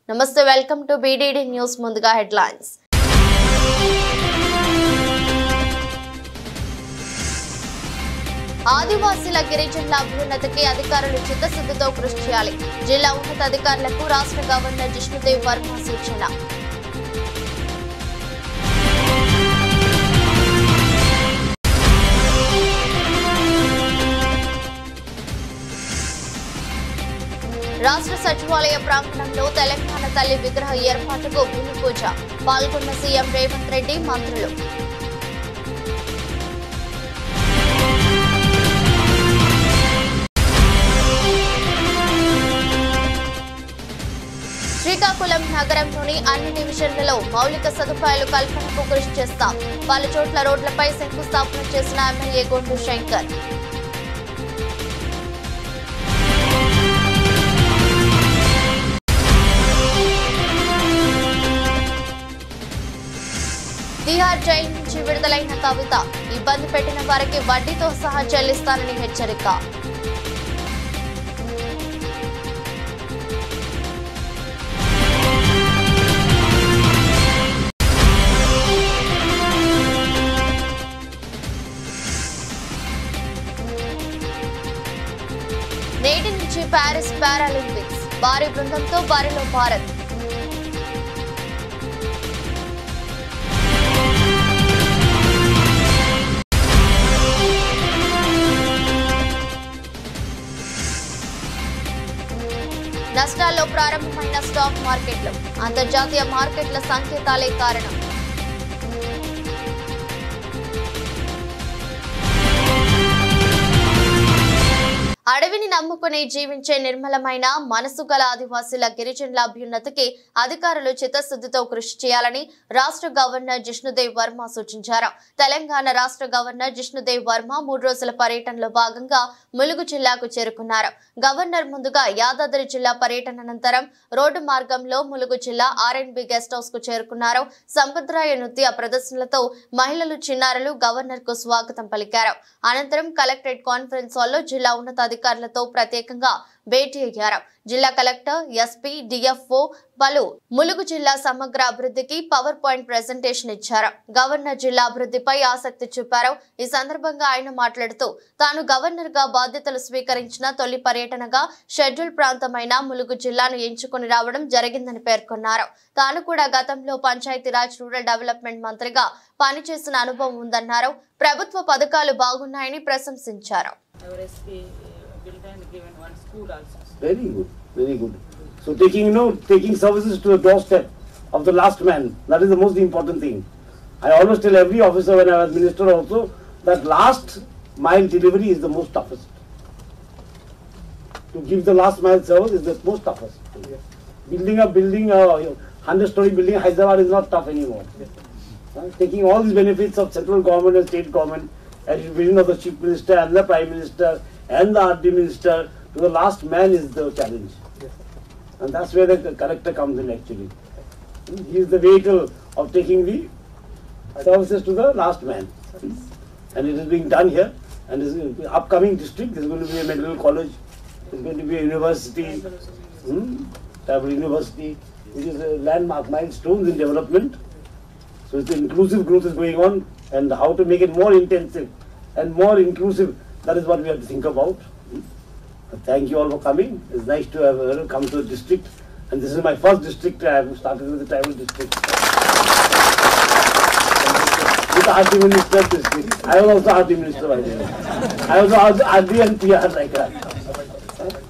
నమస్తే welcome to BDD news ముందుగా headlines ఆదివాసీల గిరిజనుల అభ్యున్నతికి అధికారులు చిత్తశుద్ధితో కృషి చేయాలి జిల్లా ఉన్నతాధికారులకు రాష్ట్ర గవర్నర్ జిష్ణుదేవ్ వర్మ సూచన రాష్ట్ర సచివాలయ ప్రాంగణంలో తెలంగాణ తల్లి విగ్రహ ఏర్పాటుకు భూమి పూజ పాల్గొన్న సీఎం రేవంత్ రెడ్డి మంత్రులు శ్రీకాకుళం నగరంలోని అన్ని డివిజన్లలో మౌలిక సదుపాయాలు కల్పనకు కృషి చేస్తాం పలు చోట్ల రోడ్లపై శంకుస్థాపన చేసిన ఎమ్మెల్యే గొండు శంకర్ తిహార్ జైలు నుంచి విడుదలైన కవిత ఇబ్బంది పెట్టిన వారికి వడ్డీతో సహా చెల్లిస్తానని హెచ్చరిక నేటి నుంచి ప్యారిస్ పారాలింపిక్స్ భారీ బృందంతో బరిలో భారత్ నష్టాల్లో ప్రారంభమైన స్టాక్ మార్కెట్లు అంతర్జాతీయ మార్కెట్ల సంకేతాలే కారణం అడవిని నమ్ముకుని జీవించే నిర్మలమైన మనసు గల ఆదివాసీల గిరిజనుల అభ్యున్నతికి అధికారులు చిత్తశుద్ధితో కృషి చేయాలని రాష్ట్ర గవర్నర్ జిష్ణుదేవ్ వర్మ సూచించారు తెలంగాణ రాష్ట్ర గవర్నర్ జిష్ణుదేవ్ వర్మ 3 రోజుల పర్యటనలో భాగంగా ములుగు జిల్లాకు చేరుకున్నారు గవర్నర్ ముందుగా యాదాద్రి జిల్లా పర్యటన అనంతరం రోడ్డు మార్గంలో ములుగు జిల్లా ఆర్ఎండ్బి గెస్ట్ హౌస్ కు చేరుకున్నారు సంప్రదాయ నృత్య ప్రదర్శనలతో మహిళలు చిన్నారులు గవర్నర్ కు స్వాగతం పలికారు అనంతరం కలెక్టరేట్ కాన్ఫరెన్స్ హాల్లో జిల్లా ఉన్నతాధికారులతో ప్రత్యేకంగా భేటీ అయ్యారు జిల్లా కలెక్టర్ ఎస్పీ డిఎఫ్ఓ పలు ములుగు జిల్లా సమగ్ర అభివృద్ధికి పవర్ పాయింట్ ప్రెజెంటేషన్ ఇచ్చారు గవర్నర్ జిల్లా అభివృద్ధిపై ఆసక్తి చూపారు ఈ సందర్భంగా ఆయన మాట్లాడుతూ తాను గవర్నర్ గా బాధ్యతలు స్వీకరించిన తొలి పర్యటనగా షెడ్యూల్ ప్రాంతమైన ములుగు జిల్లాను ఎంచుకుని రావడం జరిగిందని పేర్కొన్నారు తాను కూడా గతంలో పంచాయతీరాజ్ రూరల్ డెవలప్మెంట్ మంత్రిగా పనిచేసిన అనుభవం ఉందన్నారు ప్రభుత్వ పథకాలు బాగున్నాయని ప్రశంసించారు Very good, very good. So taking services to the doorstep of the last man, that is the most important thing. I always tell every officer when I was minister also that last mile delivery is the most toughest. To give the last mile service is the most toughest. Building a 100-story building in Hyderabad is not tough anymore. Taking all these benefits of central government and state government, and vision of the chief minister and the prime minister and the RD minister to the last man is the challenge. And that's where the collector comes in actually. He is the vehicle of taking the services to the last man. And it is being done here. And this is upcoming district, there is going to be a medical college, there is going to be a university, university, which is a landmark milestones in development. So it's the inclusive growth is going on, and how to make it more intensive and more inclusive, that is what we have to think about. Thank you all for coming. It's nice to have come to the district, and this is my first district. I have started with the tribal district. With the RD minister district. I was also RD minister by the way. I was also RD and PR like that.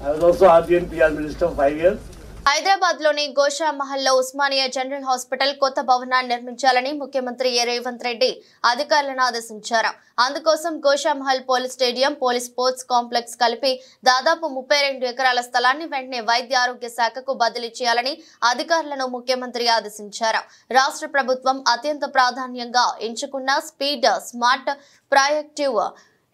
I was also RD and PR minister for 5 years. Hyderabad లోని గోషా మహల్లో Osmania general hospital కొత్త భవనాన్ని నిర్మించాలని ముఖ్యమంత్రి రేవంత్ రెడ్డి అధికారులను ఆదేశించారు అందుకోసం Gosha Mahal police stadium police sports complex కలిపి దాదాపు 32 ఎకరాల స్థలాన్ని వెంటనే వైద్య ఆరోగ్య శాఖకు బదిలీ చేయాలని అధికారులను ముఖ్యమంత్రి ఆదేశించారు రాష్ట్ర ప్రభుత్వం అత్యంత ప్రాధాన్యంగా ఎంచుకున్న speed smart proactive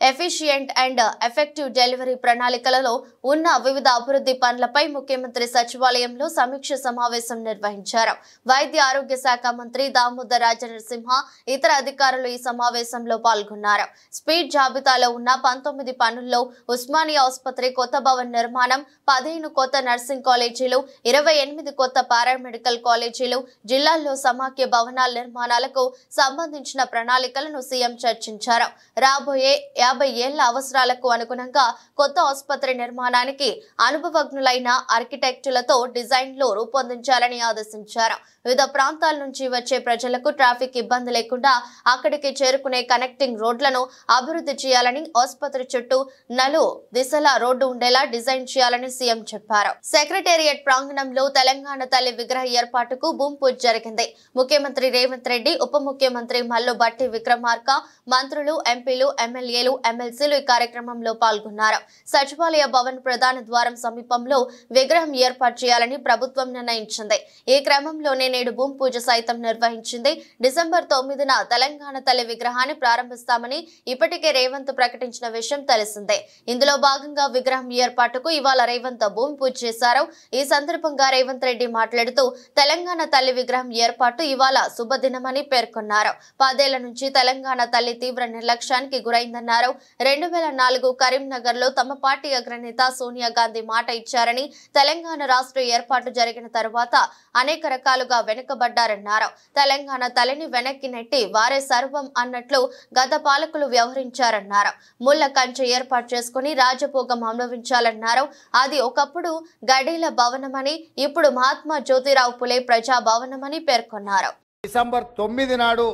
efficient and effective delivery ప్రణాళికలలో ఉన్న వివిధ అభివృద్ధి పనులపై ముఖ్యమంత్రి సచివాలయంలో సమీక్ష సమావేశం నిర్వహించారు. వైద్య ఆరోగ్య శాఖ మంత్రి దామోదర్ రాజనరసింహ ఇతర అధికారులు ఈ సమావేశంలో పాల్గొన్నారు. స్పీడ్ జాబితాలో ఉన్న 19 పనుల్లో ఉస్మానియా ఆసుపత్రి కొత్త భవన్ నిర్మాణం, 15 కొత్త నర్సింగ్ కాలేజీలు, 28 కొత్త పారామెడికల్ కాలేజీలు, జిల్లాల్లో సమాఖ్య భవనాల నిర్మాణాలకు సంబంధించిన ప్రణాళికలను సీఎం చర్చించారు. రాబోయే 50 ఏళ్ల అవసరాలకు అనుగుణంగా కొత్త ఆసుపత్రి నిర్మాణానికి అనుభవజ్ఞులైన ఆర్కిటెక్టులతో డిజైన్లు రూపొందించాలని ఆదేశించారు. వివిధ ప్రాంతాల నుంచి వచ్చే ప్రజలకు ట్రాఫిక్ ఇబ్బంది లేకుండా అక్కడికి చేరుకునే కనెక్టింగ్ రోడ్లను అభివృద్ధి చేయాలని, ఆసుపత్రి చుట్టూ నలు దిశల రోడ్డు ఉండేలా డిజైన్ చేయాలని సీఎం చెప్పారు. సెక్రటేరియట్ ప్రాంగణంలో తెలంగాణ తల్లి విగ్రహ ఏర్పాటుకు భూమి పూజ జరిగింది. ముఖ్యమంత్రి రేవంత్ రెడ్డి, ఉప ముఖ్యమంత్రి మల్లు భట్టి విక్రమార్క, మంత్రులు, ఎంపీలు, ఎమ్మెల్యేలు, ఎమ్మెల్సీలు ఈ కార్యక్రమంలో పాల్గొన్నారు. సచివాలయ భవన్ ప్రధాన ద్వారం సమీపంలో విగ్రహం ఏర్పాటు చేయాలని ప్రభుత్వం నిర్ణయించింది. ఈ క్రమంలోనే నేడు భూమి పూజ సైతం నిర్వహించింది. డిసెంబర్ 9న తెలంగాణ తల్లి విగ్రహాన్ని ప్రారంభిస్తామని ఇప్పటికే రేవంత్ ప్రకటించిన విషయం తెలిసిందే. ఇందులో భాగంగా విగ్రహం ఏర్పాటుకు ఇవాళ రేవంత్ భూమి పూజ చేశారు. ఈ సందర్భంగా రేవంత్ రెడ్డి మాట్లాడుతూ తెలంగాణ తల్లి విగ్రహం ఏర్పాటు ఇవాళ శుభదినమని పేర్కొన్నారు. 10 ఏళ్ల నుంచి తెలంగాణ తల్లి తీవ్ర నిర్లక్ష్యానికి గురైందన్నారు. 2004 కరీంనగర్ లో తమ పార్టీ అగ్రనేత సోనియా గాంధీ మాట ఇచ్చారని, తెలంగాణ రాష్ట్ర ఏర్పాటు జరిగిన తరువాత అనేక రకాలుగా వెనుకబడ్డారన్నారు. తెలంగాణ తల్లిని వెనక్కి నెట్టి వారే సర్వం అన్నట్లు గత పాలకులు వ్యవహరించారన్నారు. ముళ్ల కంచె ఏర్పాటు చేసుకుని రాజభోగం అనుభవించాలన్నారు. అది ఒకప్పుడు గడీల భవనమని, ఇప్పుడు మహాత్మా జ్యోతిరావు పులే ప్రజా భవనమని పేర్కొన్నారు. డిసెంబర్ 9 నాడు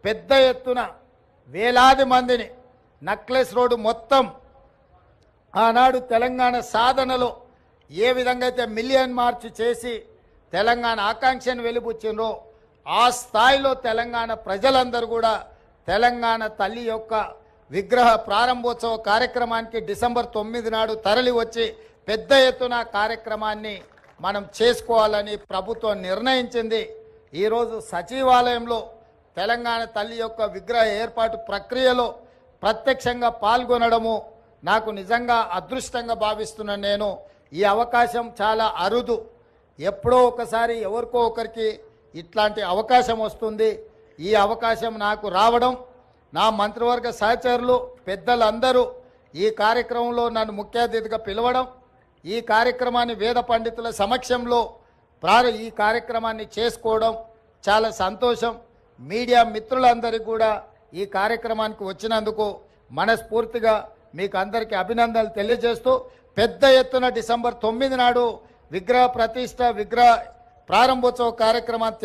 పెద్ద ఎత్తున వేలాది మందిని నక్లెస్ రోడ్డు మొత్తం ఆనాడు తెలంగాణ సాధనలో ఏ విధంగా అయితే మిలియన్ మార్చ్ చేసి తెలంగాణ ఆకాంక్షను వెలిబుచ్చినో ఆ స్థాయిలో తెలంగాణ ప్రజలందరూ కూడా తెలంగాణ తల్లి యొక్క విగ్రహ ప్రారంభోత్సవ కార్యక్రమానికి డిసెంబర్ 9 నాడు తరలి వచ్చి పెద్ద ఎత్తున కార్యక్రమాన్ని మనం చేసుకోవాలని ప్రభుత్వం నిర్ణయించింది. ఈరోజు సచివాలయంలో తెలంగాణ తల్లి యొక్క విగ్రహ ఏర్పాటు ప్రక్రియలో ప్రత్యక్షంగా పాల్గొనడము నాకు నిజంగా అదృష్టంగా భావిస్తున్నాను. నేను ఈ అవకాశం చాలా అరుదు. ఎప్పుడో ఒకసారి ఎవరికో ఒకరికి ఇట్లాంటి అవకాశం వస్తుంది. ఈ అవకాశం నాకు రావడం, నా మంత్రివర్గ సహచరులు పెద్దలందరూ ఈ కార్యక్రమంలో నన్ను ముఖ్య అతిథిగా పిలవడం, ఈ కార్యక్రమాన్ని వేద పండితుల సమక్షంలో ఈ కార్యక్రమాన్ని చేసుకోవడం చాలా సంతోషం. మీడియా మిత్రులందరికీ కూడా ఈ కార్యక్రమానికి వచ్చినందుకు మనస్ఫూర్తిగా మీకు అందరికీ అభినందనలు తెలియజేస్తూ పెద్ద ఎత్తున డిసెంబర్ 9 నాడు విగ్రహ ప్రతిష్ట, విగ్రహ ప్రారంభోత్సవ కార్యక్రమాన్ని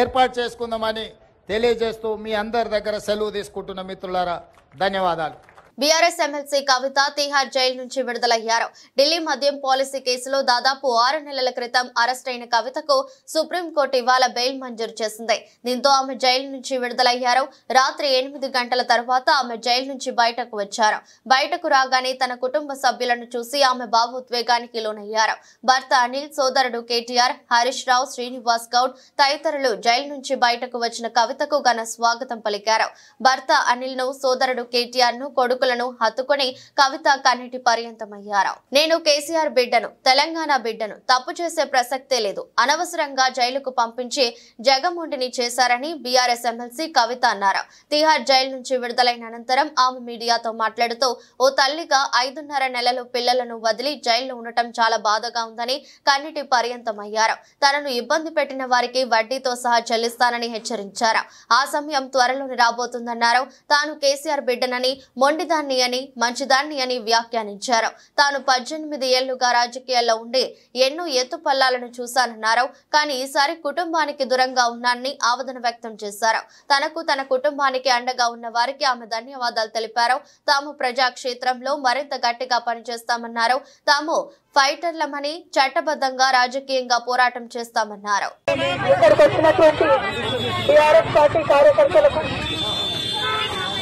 ఏర్పాటు చేసుకుందామని తెలియజేస్తూ మీ అందరి దగ్గర సెలవు తీసుకుంటున్న మిత్రులారా, ధన్యవాదాలు. బీఆర్ఎస్ ఎమ్మెల్సీ కవిత తిహార్ జైలు నుంచి విడుదలయ్యారు. ఢిల్లీ మద్యం పాలసీ కేసులో దాదాపు 6 నెలల క్రితం అరెస్ట్ అయిన కవితకు సుప్రీంకోర్టు ఇవాళ బెయిల్ మంజూరు చేసింది. దీంతో ఆమె జైలు నుంచి విడుదలయ్యారు. రాత్రి 8 గంటల తర్వాత ఆమె జైలు నుంచి బయటకు వచ్చారు. బయటకు రాగానే తన కుటుంబ సభ్యులను చూసి ఆమె భావోద్వేగానికి లోనయ్యారు. భర్త అనిల్, సోదరుడు కేటీఆర్, హరీష్ రావు, శ్రీనివాస్ గౌడ్ తదితరులు జైలు నుంచి బయటకు వచ్చిన కవితకు ఘన స్వాగతం పలికారు. భర్త అనిల్ ను, సోదరుడు కేటీఆర్ ను, కొడుకు హత్తుకొని కవిత కన్నీటి పర్యంతమయ్యారు. నేను కేసీఆర్ బిడ్డను, తెలంగాణ బిడ్డను, తప్పు చేసే ప్రసక్తే లేదు. అనవసరంగా జైలుకు పంపించి జగముండిని చేశారని బీఆర్ఎస్ ఎమ్మెల్సీ కవిత అన్నారు. తిహార్ జైలు నుంచి విడుదలైన అనంతరం ఆమె మీడియాతో మాట్లాడుతూ, ఓ తల్లిగా 5.5 నెలలు పిల్లలను వదిలి జైల్లో ఉండటం చాలా బాధగా ఉందని కన్నీటి పర్యంతమయ్యారు. తనను ఇబ్బంది పెట్టిన వారికి వడ్డీతో సహా చెల్లిస్తానని హెచ్చరించారు. ఆ సమయం త్వరలోనే రాబోతుందన్నారు. తాను కేసీఆర్ బిడ్డనని, మొండిదాన్ని అని, మంచిదాన్ని అని వ్యాఖ్యానించారు. తాను 18 ఏళ్లుగా రాజకీయాల్లో ఉండి ఎన్నో ఎత్తుపల్లాలను చూశానన్నారు. కానీ ఈసారి కుటుంబానికి దూరంగా ఉన్నానని ఆవేదన వ్యక్తం చేశారు. తనకు, తన కుటుంబానికి అండగా ఉన్న వారికి ఆమె ధన్యవాదాలు తెలిపారు. తాము ప్రజాక్షేత్రంలో మరింత గట్టిగా పనిచేస్తామన్నారు. తాము ఫైటర్లమని, చట్టబద్ధంగా రాజకీయంగా పోరాటం చేస్తామన్నారు.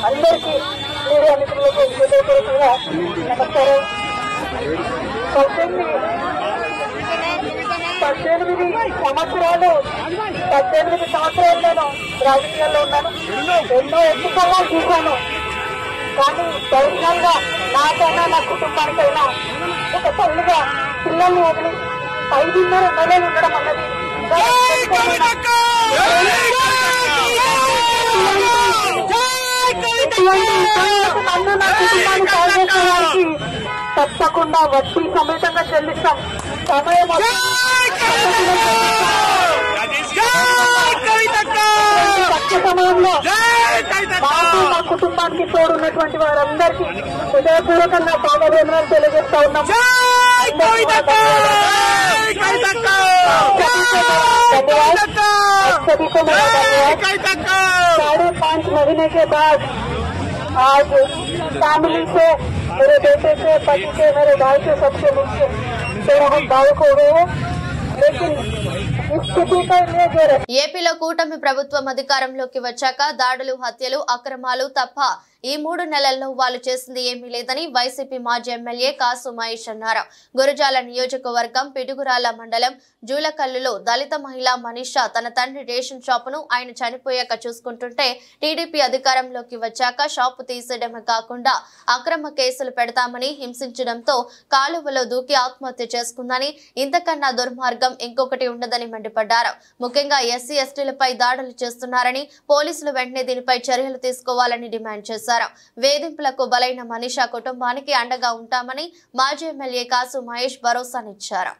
అందరికీ మీడియా మిత్రులకు హృదయపూర్వకంగా నమస్కారం. 18 సంవత్సరాలు నేను రాజకీయాల్లో ఉన్నాను. ఎన్నో ఎత్తుపల్లాలు చూశాను. కానీ ధైర్యంగా నాకైనా నా కుటుంబానికైనా ఒక తల్లిగా పిల్లల్ని వదిలి 5.5 నెలలు ఉండడం అన్నది నన్ను నా కుటుంబాన్ని సాధించడానికి తప్పకుండా వడ్డీ సమేతంగా చెల్లిస్తాం. సమయం తక్కువ సమయంలో మాకు మా కుటుంబానికి తోడున్నటువంటి వారందరికీ హృదయపూర్వకంగా పాదవేదనలు తెలియజేస్తా ఉన్నాం. सभी को मेरा धन्यवाद। 5.5 महीने के बाद आज फैमिली से, मेरे बेटे से, पति से, मेरे भाई से, सबसे मुझसे थोड़ा हम भावुक हो गए हैं, लेकिन इस स्थिति का लिए ఏపీలో కూటమి ప్రభుత్వం అధికారంలోకి వచ్చాక దాడులు, హత్యలు, అక్రమాలు తప్ప ఈ 3 నెలల్లో వాళ్ళు చేసింది ఏమీ లేదని వైసీపీ మాజీ ఎమ్మెల్యే కాసు మహేష్ అన్నారు. గురజాల నియోజకవర్గం పిడుగురాళ్ల మండలం జూలకల్లులో దళిత మహిళ మనీషా తన తండ్రి రేషన్ షాపును ఆయన చనిపోయాక చూసుకుంటుంటే టీడీపీ అధికారంలోకి వచ్చాక షాపు తీసేయడమే కాకుండా అక్రమ కేసులు పెడతామని హింసించడంతో కాలువలో దూకి ఆత్మహత్య చేసుకుందని, ఇంతకన్నా దుర్మార్గం ఇంకొకటి ఉండదని మండిపడ్డారు. ముఖ్యంగా ఎస్సీ ఎస్టీలపై దాడులు చేస్తున్నారని, పోలీసులు వెంటనే దీనిపై చర్యలు తీసుకోవాలని డిమాండ్ చేశారు. వేధింపులకు బలైన మనీషా కుటుంబానికి అండగా ఉంటామని మాజీ ఎమ్మెల్యే కాసు మహేష్ భరోసానిచ్చారు.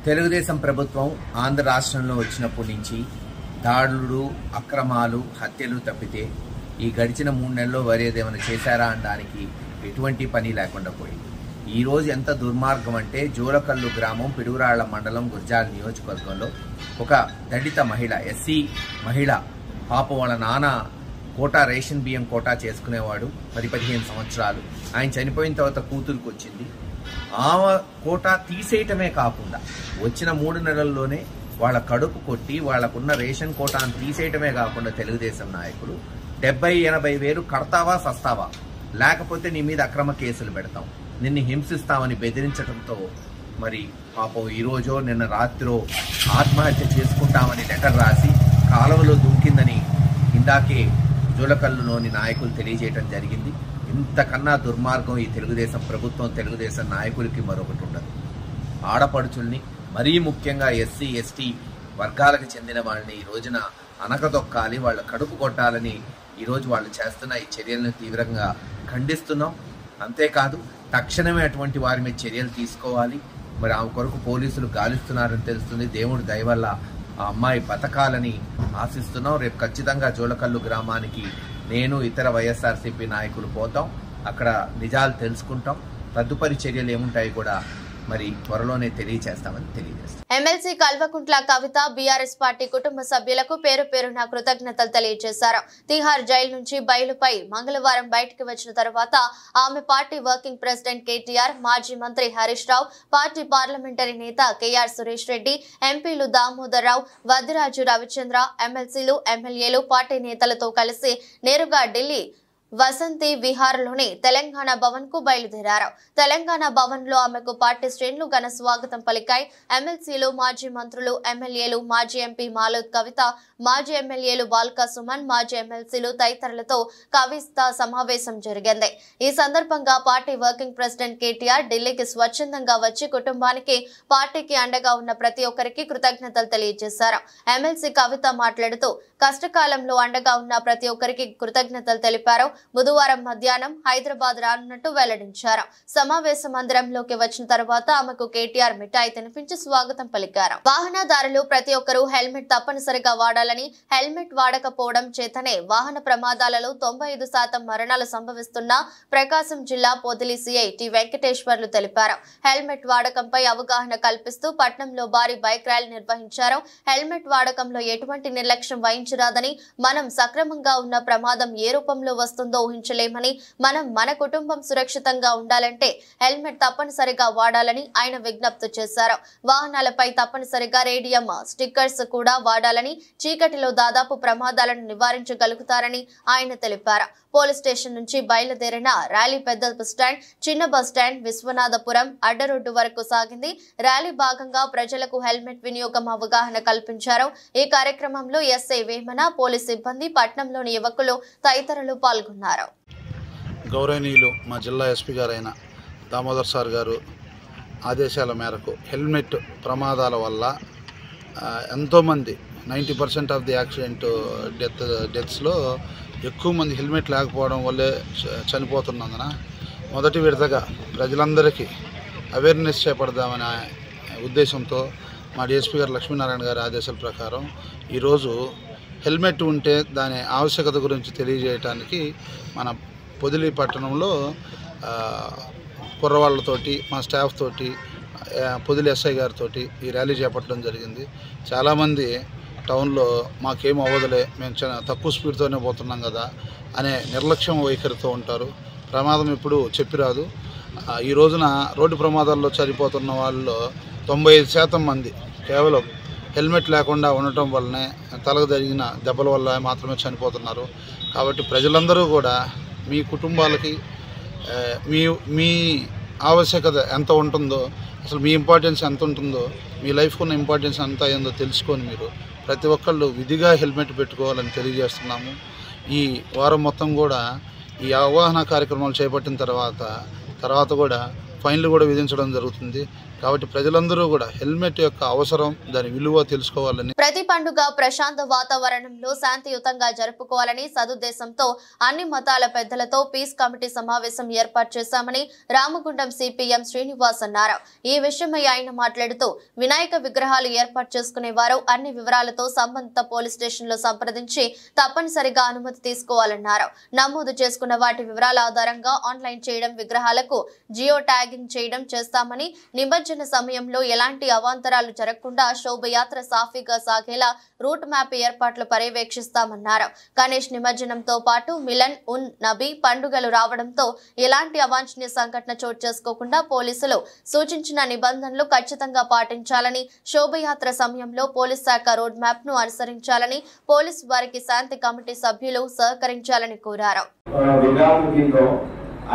తెలుగుదేశం ప్రభుత్వం ఆంధ్ర రాష్ట్రంలో వచ్చినప్పటి నుంచి దాడులు, అక్రమాలు, హత్యలు తప్పితే ఈ గడిచిన 3 నెలల్లో వరేదేమైనా చేశారా అనడానికి ఎటువంటి పని లేకుండా పోయింది. ఈ రోజు ఎంత దుర్మార్గం అంటే జూలకల్లు గ్రామం పిడుగురాళ్ల మండలం గుర్జాల నియోజకవర్గంలో ఒక దళిత మహిళ, ఎస్సీ మహిళ పాప వాళ్ళ నాన్న కోటా రేషన్ బియ్యం కోటా చేసుకునేవాడు, 10-15 సంవత్సరాలు. ఆయన చనిపోయిన తర్వాత కూతురికి వచ్చింది. ఆమె కోటా తీసేయటమే కాకుండా వచ్చిన 3 నెలల్లోనే వాళ్ళ కడుపు కొట్టి వాళ్లకున్న రేషన్ కోటాను తీసేయటమే కాకుండా తెలుగుదేశం నాయకులు 70-80 వేలు కడతావా సస్తావా, లేకపోతే నీ మీద అక్రమ కేసులు పెడతాం, నిన్ను హింసిస్తామని బెదిరించడంతో మరి పాపం ఈరోజో నిన్న రాత్రో ఆత్మహత్య చేసుకుంటామని లెటర్ రాసి కాలువలో దూకిందని ఇందాకే జూలకల్లులోని నాయకులు తెలియజేయడం జరిగింది. ఇంతకన్నా దుర్మార్గం ఈ తెలుగుదేశం ప్రభుత్వం, తెలుగుదేశం నాయకులకి మరొకటి ఉండదు. ఆడపడుచుల్ని, మరీ ముఖ్యంగా ఎస్సీ ఎస్టీ వర్గాలకు చెందిన వాళ్ళని ఈ రోజున అనకదొక్కాలి, వాళ్ళ కడుపు కొట్టాలని ఈరోజు వాళ్ళు చేస్తున్న ఈ చర్యలను తీవ్రంగా ఖండిస్తున్నాం. అంతేకాదు తక్షణమే అటువంటి వారి మీద చర్యలు తీసుకోవాలి. మరి ఆమె కొరకు పోలీసులు గాలిస్తున్నారని తెలుస్తుంది. దేవుడి దయ వల్ల ఆ అమ్మాయి బతకాలని ఆశిస్తున్నాం. రేపు ఖచ్చితంగా జూలకల్లు గ్రామానికి నేను, ఇతర వైఎస్ఆర్సీపీ నాయకులు పోతాం. అక్కడ నిజాలు తెలుసుకుంటాం. తదుపరి చర్యలు ఏముంటాయి కూడా మరి త్వరలోనే తెలియజేస్తామని తెలియజేస్తాం. MLC Kalvakuntla Kavitha BRS party కుటుంబ సభ్యులకు పేరు పేరున కృతజ్ఞతలు తెలియజేశారు. తిహార్ జైలు నుంచి బయలుపై మంగళవారం బయటకు వచ్చిన తర్వాత ఆమె పార్టీ వర్కింగ్ ప్రెసిడెంట్ కేటీఆర్, మాజీ మంత్రి హరీష్ రావు, పార్టీ పార్లమెంటరీ నేత కేఆర్ సురేష్ రెడ్డి, ఎంపీలు దామోదర్ రావు, వద్దిరాజు రవిచంద్ర, ఎమ్మెల్సీలు, ఎమ్మెల్యేలు, పార్టీ నేతలతో కలిసి నేరుగా ఢిల్లీ వసంతి విహార్లోని తెలంగాణ భవన్ కు బయలుదేరారు. తెలంగాణ భవన్ లో ఆమెకు పార్టీ శ్రేణులు ఘన స్వాగతం పలికాయి. ఎమ్మెల్సీలు, మాజీ మంత్రులు, ఎమ్మెల్యేలు, మాజీ ఎంపీ మాలోద్ కవిత, మాజీ ఎమ్మెల్యేలు బాల్కా సుమన్, మాజీ ఎమ్మెల్సీలు తదితరులతో కవిత సమావేశం జరిగింది. ఈ సందర్భంగా పార్టీ వర్కింగ్ ప్రెసిడెంట్ కేటీఆర్ ఢిల్లీకి స్వచ్ఛందంగా వచ్చి కుటుంబానికి, పార్టీకి అండగా ఉన్న ప్రతి ఒక్కరికి కృతజ్ఞతలు తెలియజేశారు. ఎమ్మెల్సీ కవిత మాట్లాడుతూ కష్టకాలంలో అండగా ఉన్న ప్రతి ఒక్కరికి కృతజ్ఞతలు తెలిపారు. బుధవారం మధ్యాహ్నం హైదరాబాద్ రానున్నట్టు వెల్లడించారు. సమావేశ మందిరంలోకి వచ్చిన తర్వాత ఆమెకు కేటీఆర్ మిఠాయి తినిపించి స్వాగతం పలికారు. వాహనదారులు ప్రతి ఒక్కరూ హెల్మెట్ తప్పనిసరిగా వాడాలని, హెల్మెట్ వాడకపోవడం చేతనే వాహన ప్రమాదాలలో 95% మరణాలు సంభవిస్తున్న ప్రకాశం జిల్లా పొదిలి సిఐ టి వెంకటేశ్వర్లు తెలిపారు. హెల్మెట్ వాడకంపై అవగాహన కల్పిస్తూ పట్నంలో భారీ బైక్ ర్యాలీ నిర్వహించారు. హెల్మెట్ వాడకంలో ఎటువంటి నిర్లక్ష్యం వహించరాదని, మనం సక్రమంగా ఉన్న ప్రమాదం ఏ రూపంలో వస్తుందో ఊహించలేమని, మనం మన కుటుంబం సురక్షితంగా ఉండాలంటే హెల్మెట్ తప్పనిసరిగా వాడాలని ఆయన విజ్ఞప్తి చేశారు. వాహనాలపై తప్పనిసరిగా రేడియం స్టిక్కర్స్ కూడా వాడాలని, చీకటిలో దాదాపు ప్రమాదాలను నివారించగలుగుతారని ఆయన తెలిపారు. పోలీస్ స్టేషన్ నుంచి బయలుదేరిన ర్యాలీ పెద్ద బస్టాండ్, చిన్న బస్టాండ్, విశ్వనాథపురం అడ్డరోడ్డు వరకు సాగింది. ర్యాలీ భాగంగా ప్రజలకు హెల్మెట్ వినియోగం అవగాహన కల్పించారు. ఈ కార్యక్రమంలో ఎస్ఐ వేమన, పోలీస్ సిబ్బంది, పట్నంలోని యువకులు తదితరులు పాల్గొన్నారు. గౌరవనీయులు మా జిల్లా ఎస్పీ గారైన దామోదర్ సార్ గారు ఆదేశాల మేరకు హెల్మెట్ ప్రమాదాల వల్ల ఎంతోమంది 90% ఆఫ్ ది యాక్సిడెంట్ డెత్స్లో ఎక్కువ మంది హెల్మెట్ లేకపోవడం వల్లే చనిపోతున్నందున మొదటి విడతగా ప్రజలందరికీ అవేర్నెస్ చేపడదామనే ఉద్దేశంతో మా డిఎస్పీ గారు లక్ష్మీనారాయణ గారి ఆదేశాల ప్రకారం ఈరోజు హెల్మెట్ ఉంటే దాని ఆవశ్యకత గురించి తెలియజేయడానికి మన పొదిలి పట్టణంలో కుర్రవాళ్ళతోటి మా స్టాఫ్ తోటి పొదిలి ఎస్ఐ గారితో ఈ ర్యాలీ చేపట్టడం జరిగింది. చాలామంది టౌన్లో మాకేం అవ్వదులే, మేము తక్కువ స్పీడ్తోనే పోతున్నాం కదా అనే నిర్లక్ష్యం వైఖరితో ఉంటారు. ప్రమాదం ఇప్పుడు చెప్పిరాదు. ఈ రోజున రోడ్డు ప్రమాదాల్లో చనిపోతున్న వాళ్ళలో 95% మంది కేవలం హెల్మెట్ లేకుండా ఉండటం వల్లనే తలకు జరిగిన దెబ్బల వల్ల మాత్రమే చనిపోతున్నారు. కాబట్టి ప్రజలందరూ కూడా మీ కుటుంబాలకి మీ ఆవశ్యకత ఎంత ఉంటుందో, అసలు మీ ఇంపార్టెన్స్ ఎంత ఉంటుందో, మీ లైఫ్కు ఉన్న ఇంపార్టెన్స్ ఎంత అయిందో తెలుసుకొని మీరు ప్రతి ఒక్కళ్ళు విధిగా హెల్మెట్ పెట్టుకోవాలని తెలియజేస్తున్నాము. ఈ వారం మొత్తం కూడా ఈ అవగాహన కార్యక్రమాలు చేపట్టిన తర్వాత కూడా ఫైన్లు కూడా విధించడం జరుగుతుంది. కాబట్టి ప్రజలందరూ కూడా హెల్మెట్ యొక్క అవసరం, దాని విలువ తెలుసుకోవాలని, ప్రతి పండుగ ప్రశాంత వాతావరణంలో శాంతియుతంగా జరుపుకోవాలని సదుద్దేశంతో అన్ని మతాల పెద్దలతో పీస్ కమిటీ సమావేశం ఏర్పాటు చేశామని రామగుండం సిపిఎం శ్రీనివాస్ అన్నారు. ఈ విషయమై ఆయన మాట్లాడుతూ వినాయక విగ్రహాలు ఏర్పాటు చేసుకునేవారు అన్ని వివరాలతో సంబంధిత పోలీస్ స్టేషన్లో సంప్రదించి తప్పనిసరిగా అనుమతి తీసుకోవాలన్నారు. నమోదు చేసుకున్న వాటి వివరాల ఆధారంగా ఆన్లైన్ చేయడం, విగ్రహాలకు జియో ట్యాగింగ్ చేయడం చేస్తామని, నిమజ్జన సమయంలో ఎలాంటి అవాంతరాలు జరగకుండా శోభయాత్ర సాఫీగా సాగేలా రూట్ మ్యాప్ ఏర్పాట్లు పర్యవేక్షిస్తామన్నారు. గణేష్ నిమజ్జనంతో పాటు మిలన్ ఉన్ నబీ పండుగలు రావడంతో ఎలాంటి అవాంఛనీయ సంఘటన చోటు చేసుకోకుండా పోలీసులు సూచించిన నిబంధనలు ఖచ్చితంగా పాటించాలని, శోభయాత్ర సమయంలో పోలీస్ శాఖ రోడ్ మ్యాప్ ను అనుసరించాలని, పోలీసు వారికి శాంతి కమిటీ సభ్యులు సహకరించాలని కోరారు.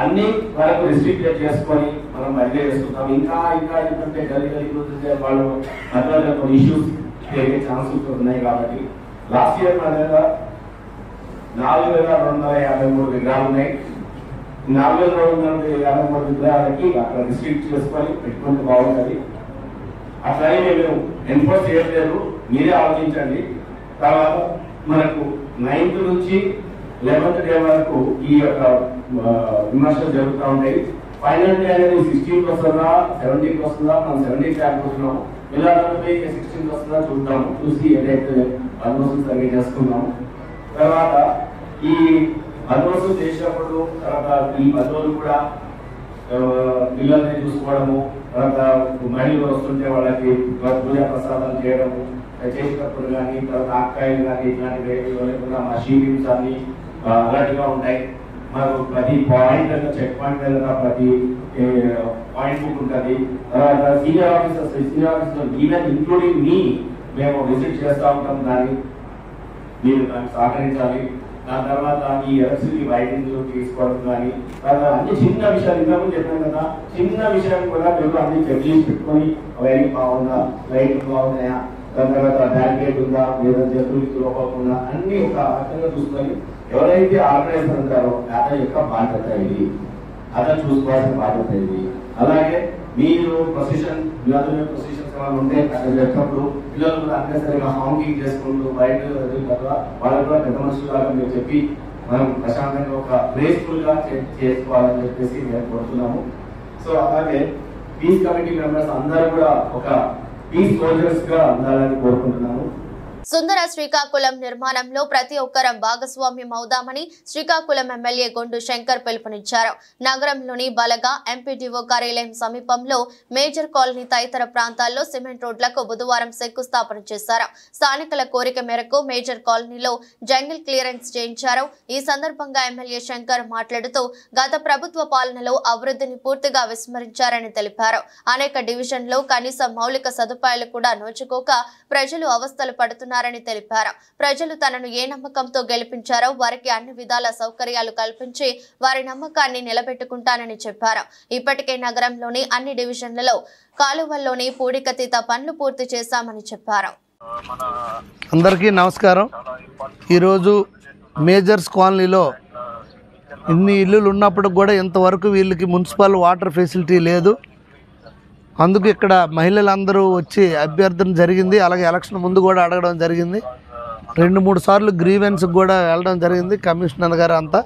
అన్ని వరకు రిస్ట్రిక్ట్ చేసుకొని మనం బయట చేస్తున్నాం. ఇంకా ఎందుకంటే గల్లి వాళ్ళు మధ్యలో కొన్ని ఇష్యూస్ జరిగే ఛాన్సెస్ ఉన్నాయి. కాబట్టి లాస్ట్ ఇయర్ మన దగ్గర 4253 విగ్రహాలు ఉన్నాయి. 4253 విగ్రహాలకి అక్కడ రిస్ట్రిక్ట్ చేసుకొని పెట్టుకుంటే బాగుంటుంది. అట్లనే మేము ఎన్ఫోర్స్ చేయట్లేదు, మీరే ఆలోచించండి. తర్వాత మనకు 9th నుంచి 11th డే వరకు ఈ యొక్క విమర్శలు జరుగుతూ ఉంటాయి. ఫైనల్ డే అనేది 16th వస్తుందా 17th వస్తుందా, మనం 17th అనుకుంటున్నాం. ఇలా 16th వస్తుందా చూద్దాము, చూసి ఏదైతే బందోబస్తు సరిగ్గా చేసుకున్నాము. తర్వాత ఈ బందోబస్తు చేసినప్పుడు తర్వాత ఈ బంధువులు కూడా పిల్లల్ని చూసుకోవడము, తర్వాత మహిళలు వస్తుంటే వాళ్ళకి పూజా ప్రసాదాలు చేయడము చేసేటప్పుడు కానీ, తర్వాత ఆక్కాయలు కానీ ఇట్లాంటివి కూడా మా షీపింగ్స్ అన్ని అలర్ట్ గా ఉంటాయి. మనకు ప్రతి పాయింట్ చెక్ పాయింట్ దగ్గర ప్రతి పాయింట్ బుక్ ఉంటుంది. తర్వాత సీనియర్ ఆఫీసర్ ఈవెన్ ఇంక్లూడింగ్ మీ మేము విజిట్ చేస్తూ ఉంటాం. దాన్ని మీరు దానికి సహకరించాలి. దాని తర్వాత ఈ ఎలక్ట్రిసిటీ వైరింగ్ తీసుకోవడం కానీ, తర్వాత అన్ని చిన్న విషయాలు ఇంతకుముందు చెప్పాను కదా, చిన్న విషయం కూడా మీరు అన్ని చెక్ చేసి పెట్టుకొని వైరింగ్ బాగుందా, లైట్ బాగున్నాయా, దాని తర్వాత బ్యారికేడ్ ఉందా, లేదా జంతువులకి లోపకుండా అన్ని ఒక అర్థంగా చూసుకొని ఎవరైతే ఆర్గనైజర్ ఉంటారో అతని యొక్క బాధ్యత ఇది, అతను చూసుకోవాల్సిన బాధ్యత ఇది. అలాగే మీరు పొజిషన్స్ ఏమైనా ఉంటే అక్కడ చెప్పినప్పుడు పిల్లలు కూడా అన్నెసరిగా హాంకింగ్ చేసుకుంటూ బయట వాళ్ళకు కూడా పెద్ద మనుషులాగా మీరు చెప్పి మనం ప్రశాంతంగా ఒక గ్రేస్ఫుల్ గా చేసుకోవాలని చెప్పేసి మేము కోరుతున్నాము. సో అలాగే పీస్ కమిటీ మెంబర్స్ అందరూ కూడా ఒక పీస్ సోల్జర్స్ గా ఉండాలని కోరుకుంటున్నాను. సుందర శ్రీకాకుళం నిర్మాణంలో ప్రతి ఒక్కరం భాగస్వామ్యం అవుదామని శ్రీకాకుళం ఎమ్మెల్యే గొండు శంకర్ పిలుపునిచ్చారు. నగరంలోని బలగా ఎంపీడీఓ కార్యాలయం సమీపంలో మేజర్ కాలనీ తదితర ప్రాంతాల్లో సిమెంట్ రోడ్లకు బుధవారం శంకుస్థాపన చేశారు. స్థానికుల కోరిక మేరకు మేజర్ కాలనీలో జంగిల్ క్లియరెన్స్ చేయించారు. ఈ సందర్భంగా ఎమ్మెల్యే శంకర్ మాట్లాడుతూ గత ప్రభుత్వ పాలనలో అభివృద్ధిని పూర్తిగా విస్మరించారని తెలిపారు. అనేక డివిజన్లో కనీస మౌలిక సదుపాయాలు కూడా నోచుకోక ప్రజలు అవస్థలు పడుతున్నారు తెలిపారు. ప్రజలు తనను ఏ నమ్మకంతో గెలిపించారో వారికి అన్ని విధాల సౌకర్యాలు కల్పించి వారి నమ్మకాన్ని నిలబెట్టుకుంటానని చెప్పారు. ఇప్పటికే నగరంలోని అన్ని డివిజన్లలో కాలువల్లోని పూడికతీత పనులు పూర్తి చేశామని చెప్పారు. అందరికీ నమస్కారం. ఈరోజు మేజర్స్ కాలనీలో ఇన్ని ఇల్లులు ఉన్నప్పుడు కూడా ఇంతవరకు వీళ్ళకి మున్సిపల్ వాటర్ ఫెసిలిటీ లేదు. అందుకు ఇక్కడ మహిళలందరూ వచ్చి అభ్యర్థన జరిగింది. అలాగే ఎలక్షన్ ముందు కూడా అడగడం జరిగింది. 2-3 సార్లు గ్రీవెన్స్కి కూడా వెళ్ళడం జరిగింది కమిషనర్ గారు అంతా.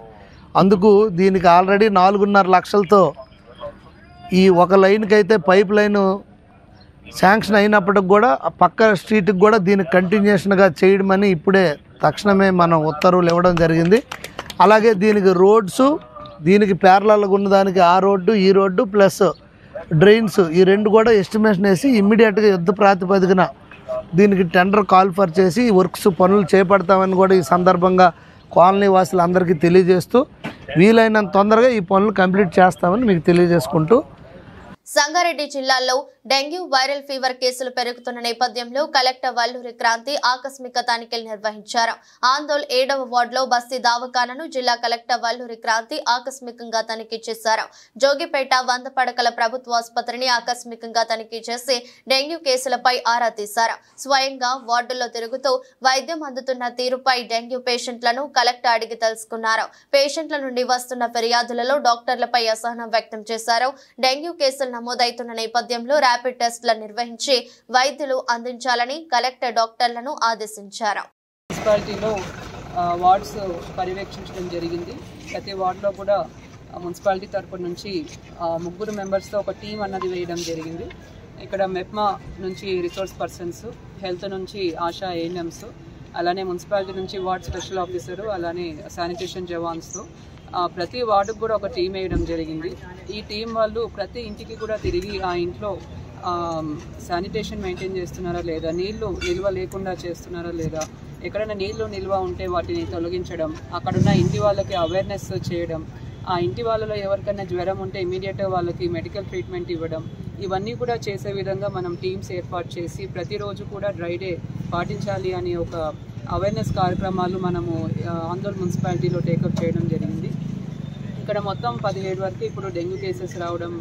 అందుకు దీనికి ఆల్రెడీ 4.5 లక్షలతో ఈ ఒక లైన్కి అయితే పైప్ లైన్ శాంక్షన్ అయినప్పటికి కూడా పక్క స్ట్రీట్కి కూడా దీనికి కంటిన్యూషన్గా చేయడమని ఇప్పుడే తక్షణమే మనం ఉత్తర్వులు ఇవ్వడం జరిగింది. అలాగే దీనికి రోడ్స్, దీనికి ప్యారలల్గా ఉన్నదానికి ఆ రోడ్డు, ఈ రోడ్డు ప్లస్ డ్రైన్స్, ఈ 2 కూడా ఎస్టిమేషన్ వేసి ఇమ్మీడియట్గా యుద్ధ ప్రాతిపదికన దీనికి టెండర్ కాల్ఫర్ చేసి వర్క్స్ పనులు చేపడతామని కూడా ఈ సందర్భంగా కాలనీ వాసులందరికీ తెలియజేస్తూ వీలైనంత తొందరగా ఈ పనులు కంప్లీట్ చేస్తామని మీకు తెలియజేసుకుంటూ, సంగారెడ్డి జిల్లాలో డెంగ్యూ వైరల్ ఫీవర్ కేసులు పెరుగుతున్న నేపథ్యంలో కలెక్టర్ వల్లూరి క్రాంతి ఆకస్మిక తనిఖీలు నిర్వహించారు. ఆందోళ్ 7వ వార్డులో బస్తీ దవాఖానాను జిల్లా కలెక్టర్ వల్లూరి క్రాంతి ఆకస్మికంగా తనిఖీ చేశారు. జోగిపేట 100 పడకల ప్రభుత్వ ఆసుపత్రిని ఆకస్మికంగా తనిఖీ చేసి డెంగ్యూ కేసులపై ఆరా తీశారు. స్వయంగా వార్డుల్లో తిరుగుతూ వైద్యం అందుతున్న తీరుపై డెంగ్యూ పేషెంట్లను కలెక్టర్ అడిగి తెలుసుకున్నారు. పేషెంట్ల నుండి వస్తున్న ఫిర్యాదులలో డాక్టర్లపై అసహనం వ్యక్తం చేశారు. డెంగ్యూ కేసులు నమోదవుతున్న నేపథ్యంలో ర్యాపిడ్ టెస్టులు నిర్వహించి వైద్యులు అందించాలని కలెక్టర్ డాక్టర్లను ఆదేశించారు. మున్సిపాలిటీలో వార్డ్స్ పర్యవేక్షించడం జరిగింది. ప్రతి వార్డులో కూడా మున్సిపాలిటీ తరపు నుంచి 3 మెంబర్స్తో ఒక టీం అన్నది వేయడం జరిగింది. ఇక్కడ మెప్మా నుంచి రిసోర్స్ పర్సన్స్, హెల్త్ నుంచి ఆశా ఏఎన్ఎంస్, అలానే మున్సిపాలిటీ నుంచి వార్డ్ స్పెషల్ ఆఫీసరు, అలానే శానిటేషన్ జవాన్స్తో ప్రతి వార్డుకు కూడా ఒక టీం వేయడం జరిగింది. ఈ టీం వాళ్ళు ప్రతి ఇంటికి కూడా తిరిగి ఆ ఇంట్లో శానిటేషన్ మెయింటైన్ చేస్తున్నారా లేదా, నీళ్లు నిల్వ లేకుండా చేస్తున్నారా లేదా, ఎక్కడైనా నీళ్లు నిల్వ ఉంటే వాటిని తొలగించడం, అక్కడున్న ఇంటి వాళ్ళకి అవేర్నెస్ చేయడం, ఆ ఇంటి వాళ్ళలో ఎవరికైనా జ్వరం ఉంటే ఇమీడియట్గా వాళ్ళకి మెడికల్ ట్రీట్మెంట్ ఇవ్వడం, ఇవన్నీ కూడా చేసే విధంగా మనం టీమ్స్ ఏర్పాటు చేసి ప్రతిరోజు కూడా డ్రై డే పాటించాలి అని ఒక అవేర్నెస్ కార్యక్రమాలు మనము ఆందోళన మున్సిపాలిటీలో టేకప్ చేయడం జరిగింది. ఇక్కడ మొత్తం 17 వరకు ఇప్పుడు డెంగ్యూ కేసెస్ రావడం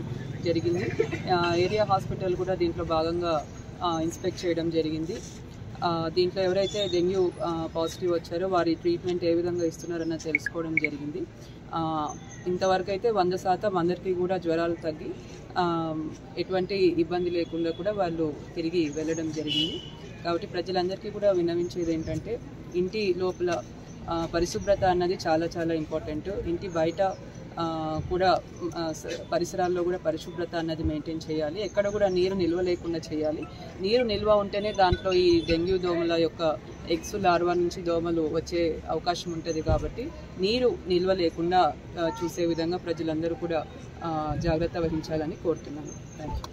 జరిగింది. ఏరియా హాస్పిటల్ కూడా దీంట్లో భాగంగా ఇన్స్పెక్ట్ చేయడం జరిగింది. దీంట్లో ఎవరైతే డెంగ్యూ పాజిటివ్ వచ్చారో వారి ట్రీట్మెంట్ ఏ విధంగా ఇస్తున్నారన్న తెలుసుకోవడం జరిగింది. ఇంతవరకు అయితే 100% అందరికీ కూడా జ్వరాలు తగ్గి ఎటువంటి ఇబ్బంది లేకుండా కూడా వాళ్ళు తిరిగి వెళ్ళడం జరిగింది. కాబట్టి ప్రజలందరికీ కూడా విన్నవించేది ఏంటంటే ఇంటి లోపల పరిశుభ్రత అన్నది చాలా చాలా ఇంపార్టెంట్. ఇంటి బయట కూడా పరిసరాల్లో కూడా పరిశుభ్రత అన్నది మెయింటైన్ చేయాలి. ఎక్కడ కూడా నీరు నిల్వ లేకుండా చేయాలి. నీరు నిల్వ ఉంటేనే దాంట్లో ఈ డెంగ్యూ దోమల యొక్క ఎగ్స్ లార్వా నుంచి దోమలు వచ్చే అవకాశం ఉంటుంది. కాబట్టి నీరు నిల్వ లేకుండా చూసే విధంగా ప్రజలందరూ కూడా జాగ్రత్త వహించాలని కోరుతున్నాను. Thank you.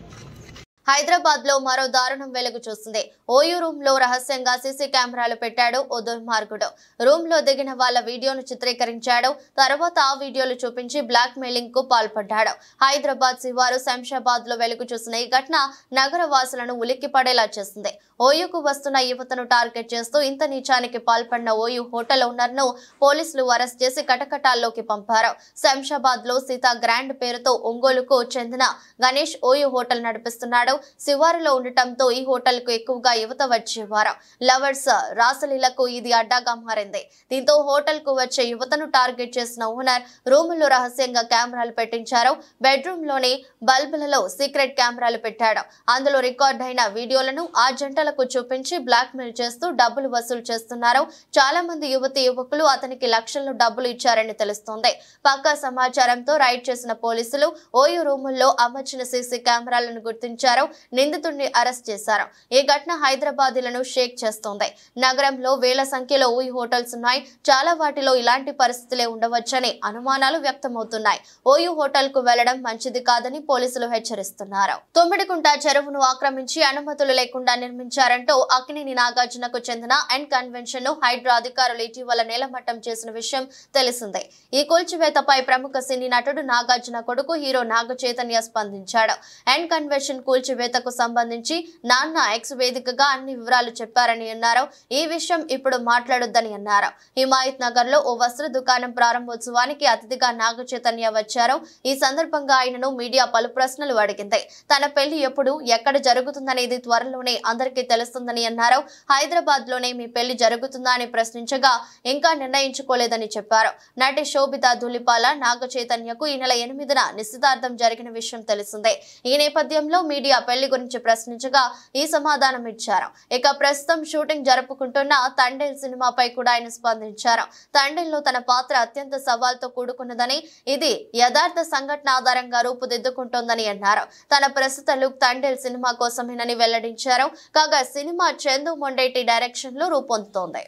హైదరాబాద్ లో మరో దారుణం వెలుగు చూస్తుంది. ఓయూ రూమ్ లో రహస్యంగా సీసీ కెమెరాలు పెట్టాడు ఓ దుర్మార్గుడు. రూమ్ లో దిగిన వాళ్ళ వీడియోను చిత్రీకరించాడు. తర్వాత ఆ వీడియోలు చూపించి బ్లాక్ మెయిలింగ్ కు పాల్పడ్డాడు. హైదరాబాద్ శివారు శంషాబాద్ లో వెలుగు చూసిన ఈ ఘటన నగర వాసులను ఉలిక్కిపడేలా చేస్తుంది. ఓయూకు వస్తున్న యువతను టార్గెట్ చేస్తూ ఇంత నీచానికి పాల్పడిన ఓయూ హోటల్ ఓనర్ ను పోలీసులు అరెస్ట్ చేసి కటకటాల్లోకి పంపారు. శంషాబాద్ లో సీతా గ్రాండ్ పేరుతో ఒంగోలుకు చెందిన గణేష్ ఓయూ హోటల్ నడిపిస్తున్నాడు. శివారులో ఉండటంతో ఈ హోటల్ కు ఎక్కువగా యువత వచ్చేవారు. లవర్స్ రాసలీలకు ఇది అడ్డాగా మారింది. దీంతో హోటల్ కు వచ్చే యువతను టార్గెట్ చేసిన ఓనర్ రూముల్లో రహస్యంగా కెమెరాలు పెట్టించారు. బెడ్రూమ్ లోని బల్బులలో సీక్రెట్ కెమెరాలు పెట్టాడు. అందులో రికార్డ్ అయిన వీడియోలను ఆ జంటలకు చూపించి బ్లాక్ మెయిల్ చేస్తూ డబ్బులు వసూలు చేస్తున్నారు. చాలా మంది యువతి యువకులు అతనికి లక్షల్లో డబ్బులు ఇచ్చారని తెలుస్తోంది. పక్కా సమాచారంతో రైడ్ చేసిన పోలీసులు ఓయూ రూముల్లో అమర్చిన సీసీ కెమెరాలను గుర్తించారు. నిందితుడిని అరెస్ట్ చేశారు. ఈ ఘటన హైదరాబాదీలను షేక్ చేస్తోంది. నగరంలో వేల సంఖ్యలో ఓయూ హోటల్స్ ఉన్నాయి. చాలా వాటిలో ఇలాంటి పరిస్థితులే ఉండవచ్చని అనుమానాలు వ్యక్తమవుతున్నాయి. ఓయూ హోటల్ కు వెళ్లడం మంచిది కాదని పోలీసులు హెచ్చరిస్తున్నారు. తుమ్మిడికుంట చెరువును ఆక్రమించి అనుమతులు లేకుండా నిర్మించారంటూ అక్కినేని నాగార్జునకు చెందిన ఎన్ కన్వెన్షన్ ను హైడ్రా అధికారులు ఇటీవల నేలమట్టం చేసిన విషయం తెలిసిందే. ఈ కూల్చివేతపై ప్రముఖ సినీ నటుడు నాగార్జున కొడుకు హీరో నాగ చైతన్య స్పందించాడు. ఎన్ కన్వెన్షన్ కూల్చి కూల్చివేతకు సంబంధించి నాన్న ఎక్స్ వేదికగా అన్ని వివరాలు చెప్పారని అన్నారు. ఈ విషయం ఇప్పుడు మాట్లాడొద్దని అన్నారు. హిమాయత్ నగర్ లో ఓ వస్త్ర దుకాణం ప్రారంభోత్సవానికి అతిథిగా నాగ చైతన్య వచ్చారు. ఈ సందర్భంగా ఆయనను మీడియా పలు ప్రశ్నలు అడిగింది. తన పెళ్లి ఎప్పుడు ఎక్కడ జరుగుతుందనేది త్వరలోనే అందరికీ తెలుస్తుందని అన్నారు. హైదరాబాద్ లోనే మీ పెళ్లి జరుగుతుందా అని ప్రశ్నించగా ఇంకా నిర్ణయించుకోలేదని చెప్పారు. నటి శోభిత ధూళిపాల నాగ చైతన్యకు ఈ నెల 8న నిశ్చితార్థం జరిగిన విషయం తెలిసిందే. ఈ నేపథ్యంలో మీడియా పెళ్లి గురించి ప్రశ్నించగా ఈ సమాధానం ఇచ్చారు. ఇక ప్రస్తుతం షూటింగ్ జరుపుకుంటున్న తండేల్ సినిమాపై కూడా ఆయన స్పందించారు. తండేల్లో తన పాత్ర అత్యంత సవాల్తో కూడుకున్నదని, ఇది యథార్థ సంఘటన ఆధారంగా రూపుదిద్దుకుంటోందని అన్నారు. తన ప్రస్తుత లుక్ తండేల్ సినిమా కోసమేనని వెల్లడించారు. కాగా సినిమా చందు మొండేటి డైరెక్షన్ లో రూపొందుతోంది.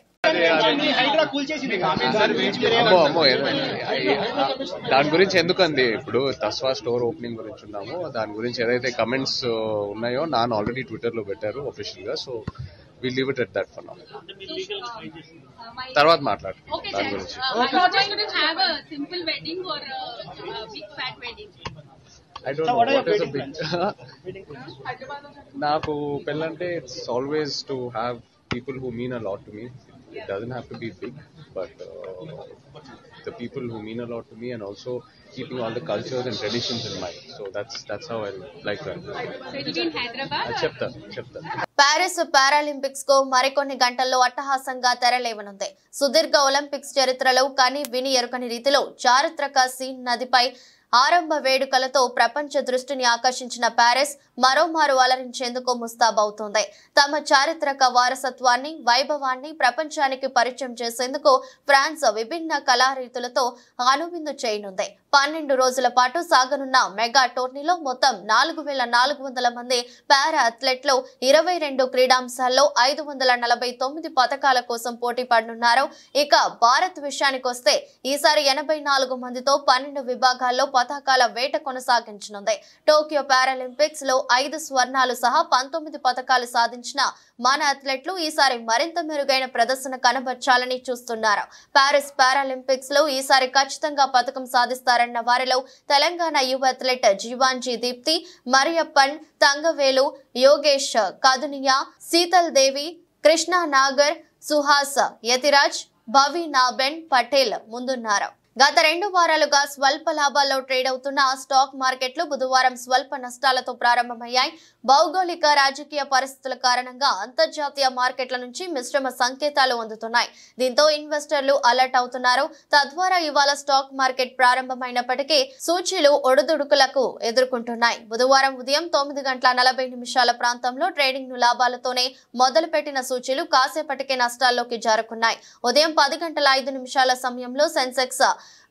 దాని గురించి ఎందుకండి, ఇప్పుడు తస్వా స్టోర్ ఓపెనింగ్ గురించి ఉన్నాము. దాని గురించి ఏదైతే కమెంట్స్ ఉన్నాయో నాన్న ఆల్రెడీ ట్విట్టర్ లో పెట్టారు ఒఫీషియల్ గా. So we'll leave it at that for now. తర్వాత మాట్లాడు దాని గురించి. I don't know what is a big నాకు పెళ్ళంటే it's always to have people who mean a lot to me. It doesn't have to be big, but the people who mean a lot to me, and also keeping all the cultures and traditions in mind. So that's how I like that. So it will be in Hyderabad. చెప్తా. Paris Paralympics కు మరికొన్ని గంటల్లో అట్టహాసంగా తెరలేవనుంది. సుదీర్ఘ Olympics చరిత్రలో కని విని ఎరుకని రీతిలో చారిత్రక సీన్ నదిపై ఆరంభ వేడుకలతో ప్రపంచ దృష్టిని ఆకర్షించిన పారిస్ మరోమారు అలరించేందుకు ముస్తాబవుతోంది. తమ చారిత్రక వారసత్వాన్ని, వైభవాన్ని ప్రపంచానికి పరిచయం చేసేందుకు ఫ్రాన్స్ విభిన్న కళారీతులతో అనువిందు చేయనుంది. 12 రోజుల పాటు సాగనున్న మెగా టోర్నీలో మొత్తం 4400 మంది పారా అథ్లెట్లు 22 క్రీడాంశాల్లో 549 పథకాల కోసం పోటీ పడనున్నారు. ఇక భారత్ విషయానికి వస్తే ఈసారి 84 మందితో 12 విభాగాల్లో పథకాల వేట కొనసాగించనుంది. టోక్యో పారాలింపిక్స్ లో 5 స్వర్ణాలు సహా 19 పథకాలు సాధించిన మన అథ్లెట్లు ఈసారి మరింత మెరుగైన ప్రదర్శన కనబర్చాలని చూస్తున్నారు. పారిస్ పారాలింపిక్స్ లో ఈసారి ఖచ్చితంగా పథకం సాధిస్తారన్న వారిలో తెలంగాణ యువ అథ్లెట్ జీవాంజీ దీప్తి, మరియప్పన్, తంగవేలు, యోగేష్ కదునియా, శీతల్ దేవి, కృష్ణా నాగర్, సుహాస్ యతిరాజ్, భవి నాబెన్ పటేల్ ముందున్నారు. గత 2 వారాలుగా స్వల్ప లాభాల్లో ట్రేడ్ అవుతున్న స్టాక్ మార్కెట్లు బుధవారం స్వల్ప నష్టాలతో ప్రారంభమయ్యాయి. భౌగోళిక రాజకీయ పరిస్థితుల కారణంగా అంతర్జాతీయ మార్కెట్ల నుంచి మిశ్రమ సంకేతాలు అందుతున్నాయి. దీంతో ఇన్వెస్టర్లు అలర్ట్ అవుతున్నారు. తద్వారా ఇవాళ స్టాక్ మార్కెట్ ప్రారంభమైనప్పటికీ సూచీలు ఒడుదుడుకులకు ఎదుర్కొంటున్నాయి. బుధవారం ఉదయం 9:40 ప్రాంతంలో ట్రేడింగ్ ను లాభాలతోనే మొదలుపెట్టిన సూచీలు కాసేపటికే నష్టాల్లోకి జారుకున్నాయి. ఉదయం 10:05 సమయంలో సెన్సెక్స్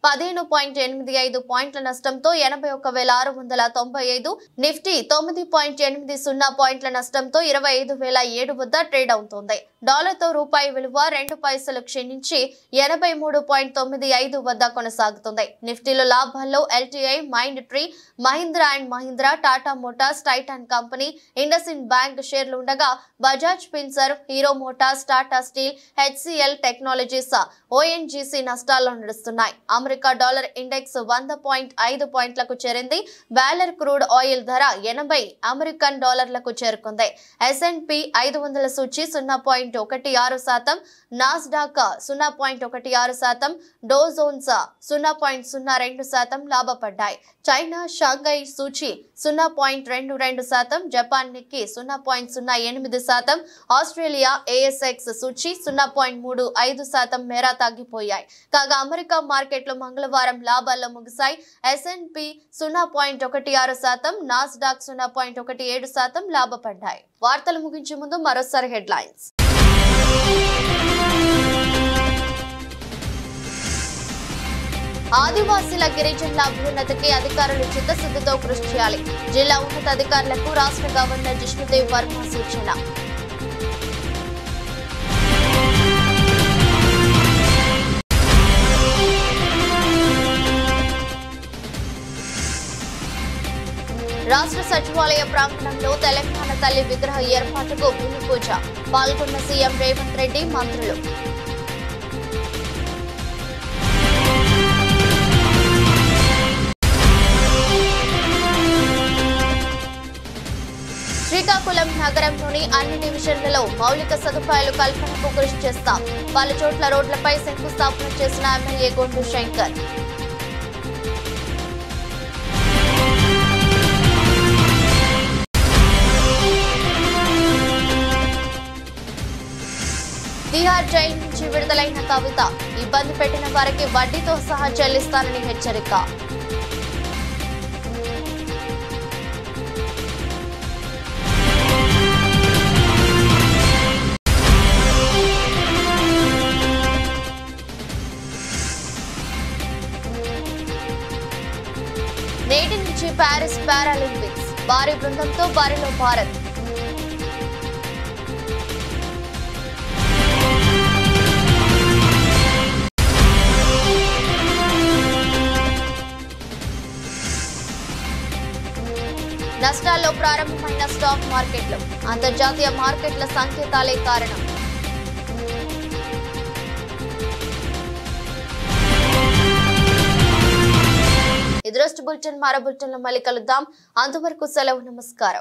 15.85 పాయింట్ల నష్టంతో 81,695, నిఫ్టీ 9.80 పాయింట్ల నష్టంతో 25,007 వద్ద ట్రేడ్ అవుతోంది. డాలర్తో రూపాయి విలువ 2 పైసలు క్షీణించి 83.95 వద్ద కొనసాగుతుంది. నిఫ్టీలో లాభాల్లో LTI, mind tree, Mahindra and Mahindra, Tata Motors, Titan company, IndusInd bank షేర్లు ఉండగా Bajaj Finserv, hero Motors, Tata steel, HCl technologies, ONGC నష్టాల్లో నడుస్తున్నాయి. అమెరికా డాలర్ ఇండెక్స్ 100.5 పాయింట్లకు చేరింది. బ్యాలర్ క్రూడ్ ఆయిల్ ధర 80 అమెరికన్ డాలర్లకు చేరుకుంది. S&P 500 సూచీ 0.16%, నాస్డాక్ 0.16%, డో జోన్స్ 0.02% లాభపడ్డాయి. చైనా షాంఘై సూచీ 0.22%, జపాన్ నిక్కీ 0.08%, ఆస్ట్రేలియా ASX సూచీ 0.35% మేర తగ్గిపోయాయి. కాగా అమెరికా మార్కెట్లు మంగళవారం లాభాల్లో ముగిశాయి. S&P 0.16%, Nasdaq 0.17% లాభపడ్డాయి. వార్తలు ముగించే ముందు మరోసారి హెడ్లైన్స్. ఆదివాసీల గిరిజనుల అభ్యున్నతికి అధికారులు చిత్తశుద్ధితో కృషి చేయాలి. జిల్లా ఉన్నతాధికారులకు రాష్ట్ర గవర్నర్ జిష్ణుదేవ్ వర్మ సూచన. రాష్ట్ర సచివాలయ ప్రాంగణంలో తెలంగాణ తల్లి విగ్రహ ఏర్పాటుకు భూమి పూజ. పాల్గొన్న సీఎం రేవంత్ రెడ్డి, మంత్రులు. శ్రీకాకుళం నగరంలోని అన్ని డివిజన్లలో మౌలిక సదుపాయాలు కల్పనకు కృషి చేస్తాం. పలు చోట్ల రోడ్లపై శంకుస్థాపన చేసిన ఎమ్మెల్యే గొండు శంకర్. తిహార్ జైలు నుంచి విడుదలైన కవిత ఇబ్బంది పెట్టిన వారికి వడ్డీతో సహా చెల్లిస్తానని హెచ్చరిక. నేటి నుంచి ప్యారిస్ పారాలింపిక్స్ భారీ బృందంతో బరిలో భారత్. నష్టాల్లో ప్రారంభమైన స్టాక్ మార్కెట్లు అంతర్జాతీయ మార్కెట్ల సంకేతాలే కారణం. ఇది రోజు బులెటిన్. మరో బులెటిన్లో మళ్ళీ కలుద్దాం. అంతవరకు సెలవు. నమస్కారం.